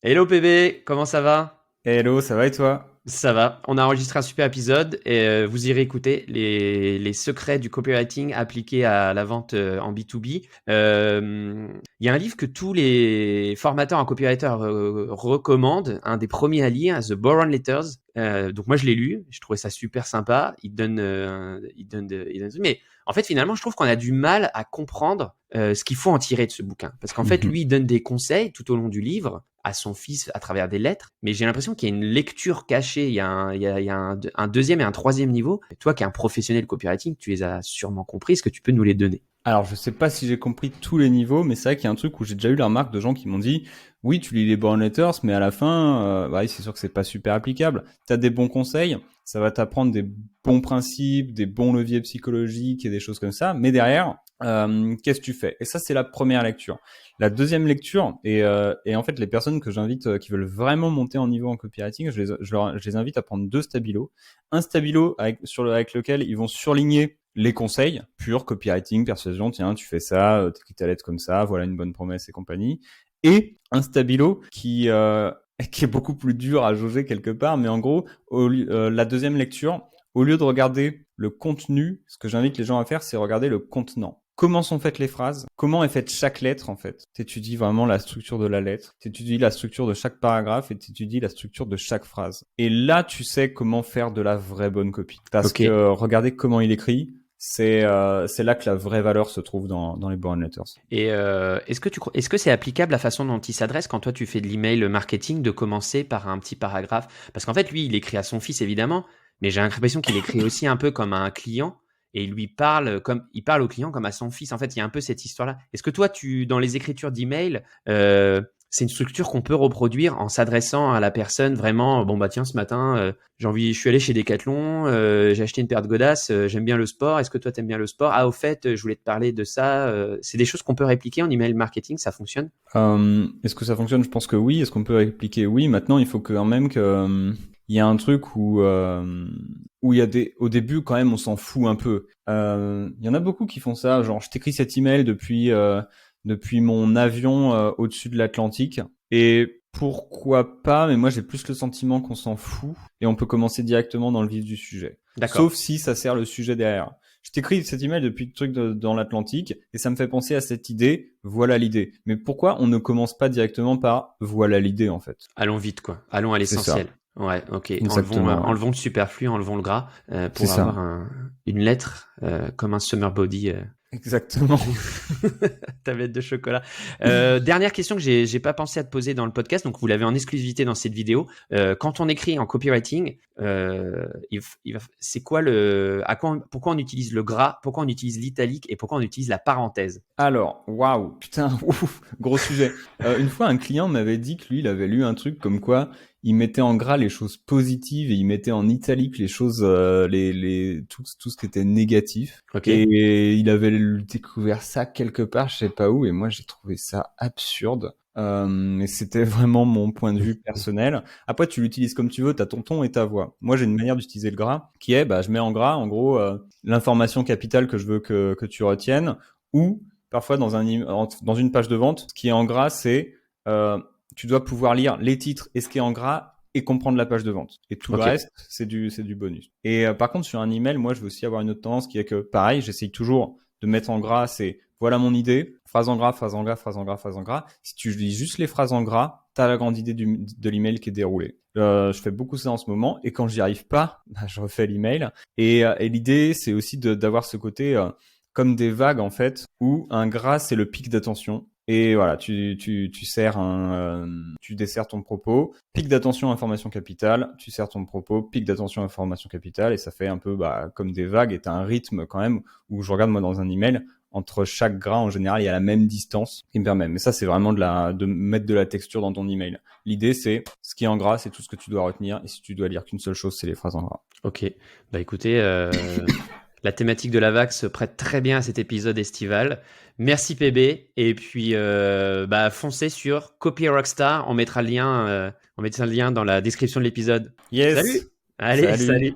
Hello PB, comment ça va? Hello, ça va et toi? Ça va. On a enregistré un super épisode et vous irez écouter les secrets du copywriting appliqués à la vente en B2B. Il y a un livre que tous les formateurs en copywriter recommandent, un des premiers à lire, The Boron Letters. Donc moi je l'ai lu, je trouvais ça super sympa. Mais en fait finalement je trouve qu'on a du mal à comprendre ce qu'il faut en tirer de ce bouquin, parce qu'en fait Mhm. lui il donne des conseils tout au long du livre à son fils à travers des lettres, mais j'ai l'impression qu'il y a une lecture cachée, il y a un deuxième et un troisième niveau. Toi qui es un professionnel copywriting, tu les as sûrement compris, est-ce que tu peux nous les donner? Alors, je sais pas si j'ai compris tous les niveaux, mais c'est vrai qu'il y a un truc où j'ai déjà eu la remarque de gens qui m'ont dit, oui, tu lis les Born Letters, mais à la fin, bah oui, c'est sûr que c'est pas super applicable. T'as des bons conseils, ça va t'apprendre des bons principes, des bons leviers psychologiques et des choses comme ça, mais derrière, qu'est-ce que tu fais? Et ça, c'est la première lecture. La deuxième lecture, et en fait, les personnes que j'invite qui veulent vraiment monter en niveau en copywriting, je les invite à prendre deux stabilos. Un stabilo avec lequel ils vont surligner les conseils purs, copywriting, persuasion, tiens, tu fais ça, t'écris ta lettre comme ça, voilà une bonne promesse et compagnie. Et un stabilo qui est beaucoup plus dur à jauger quelque part, mais en gros, la deuxième lecture, au lieu de regarder le contenu, ce que j'invite les gens à faire, c'est regarder le contenant. Comment sont faites les phrases? Comment est faite chaque lettre, en fait? T'étudies vraiment la structure de la lettre, t'étudies la structure de chaque paragraphe et t'étudies la structure de chaque phrase. Et là, tu sais comment faire de la vraie bonne copie. Parce Ok. que regardez comment il écrit, c'est là que la vraie valeur se trouve dans les Born Letters. Et est-ce que c'est applicable la façon dont il s'adresse quand toi tu fais de l'email marketing de commencer par un petit paragraphe? Parce qu'en fait lui il écrit à son fils évidemment, mais j'ai l'impression qu'il écrit aussi un peu comme à un client et il lui parle comme il parle au client comme à son fils. En fait il y a un peu cette histoire-là. Est-ce que toi tu dans les écritures d'email c'est une structure qu'on peut reproduire en s'adressant à la personne vraiment, bon bah tiens ce matin je suis allé chez Decathlon, j'ai acheté une paire de godasses, j'aime bien le sport, est-ce que toi t'aimes bien le sport? Ah au fait, je voulais te parler de ça, c'est des choses qu'on peut répliquer en email marketing, ça fonctionne? Est-ce que ça fonctionne? Je pense que oui. Est-ce qu'on peut répliquer? Oui. Maintenant, il faut quand même que il y a un truc où il y a au début quand même on s'en fout un peu. Il y en a beaucoup qui font ça. Genre, je t'écris cet email depuis mon avion au-dessus de l'Atlantique. Et pourquoi pas? Mais moi, j'ai plus le sentiment qu'on s'en fout et on peut commencer directement dans le vif du sujet. D'accord. Sauf si ça sert le sujet derrière. Je t'écris cet email depuis le truc dans l'Atlantique et ça me fait penser à cette idée. Voilà l'idée. Mais pourquoi on ne commence pas directement par voilà l'idée en fait? Allons vite quoi, allons à C'est ça. l'essentiel. Ouais, ok. Enlevons, Exactement. Ouais. enlevons le superflu, enlevons le gras C'est pour ça. avoir une lettre comme un summer body. Exactement. Tablette de chocolat. Dernière question que j'ai pas pensé à te poser dans le podcast, donc vous l'avez en exclusivité dans cette vidéo. Quand on écrit en copywriting, c'est quoi pourquoi on utilise le gras, pourquoi on utilise l'italique et pourquoi on utilise la parenthèse? Alors, waouh, putain, ouf, gros sujet. Une fois, un client m'avait dit que lui, il avait lu un truc comme quoi il mettait en gras les choses positives et il mettait en italique les choses, tout ce qui était négatif. Ok. Et il avait découvert ça quelque part, je sais pas où, et moi j'ai trouvé ça absurde. Mais c'était vraiment mon point de vue personnel. Après, tu l'utilises comme tu veux, t'as ton ton et ta voix. Moi, j'ai une manière d'utiliser le gras qui est, bah, je mets en gras, en gros, l'information capitale que je veux que tu retiennes, ou parfois dans une page de vente, ce qui est en gras, c'est tu dois pouvoir lire les titres et ce qui est en gras et comprendre la page de vente. Et tout le Ok. reste, c'est du bonus. Et par contre, sur un email, moi, je veux aussi avoir une autre tendance qui est que, pareil, j'essaye toujours de mettre en gras, c'est voilà mon idée, phrase en gras, phrase en gras, phrase en gras, phrase en gras. Si tu lis juste les phrases en gras, t'as la grande idée de l'email qui est déroulée. Je fais beaucoup ça en ce moment et quand j'y arrive pas, bah, je refais l'email. Et l'idée, c'est aussi d'avoir ce côté comme des vagues en fait, où un gras c'est le pic d'attention. Et voilà, tu desserres ton propos, pic d'attention, information capitale, tu sers ton propos, pic d'attention, information capitale, et ça fait un peu bah, comme des vagues, et t'as un rythme quand même, où je regarde moi dans un email, entre chaque gras en général, il y a la même distance qui me permet. Mais ça, c'est vraiment de mettre de la texture dans ton email. L'idée, c'est ce qui est en gras, c'est tout ce que tu dois retenir, et si tu dois lire qu'une seule chose, c'est les phrases en gras. Ok. Bah écoutez, la thématique de la vague se prête très bien à cet épisode estival. Merci PB. Et puis, bah, foncez sur Copy Rockstar. On mettra le lien dans la description de l'épisode. Yes! Salut! Allez, Salut! salut!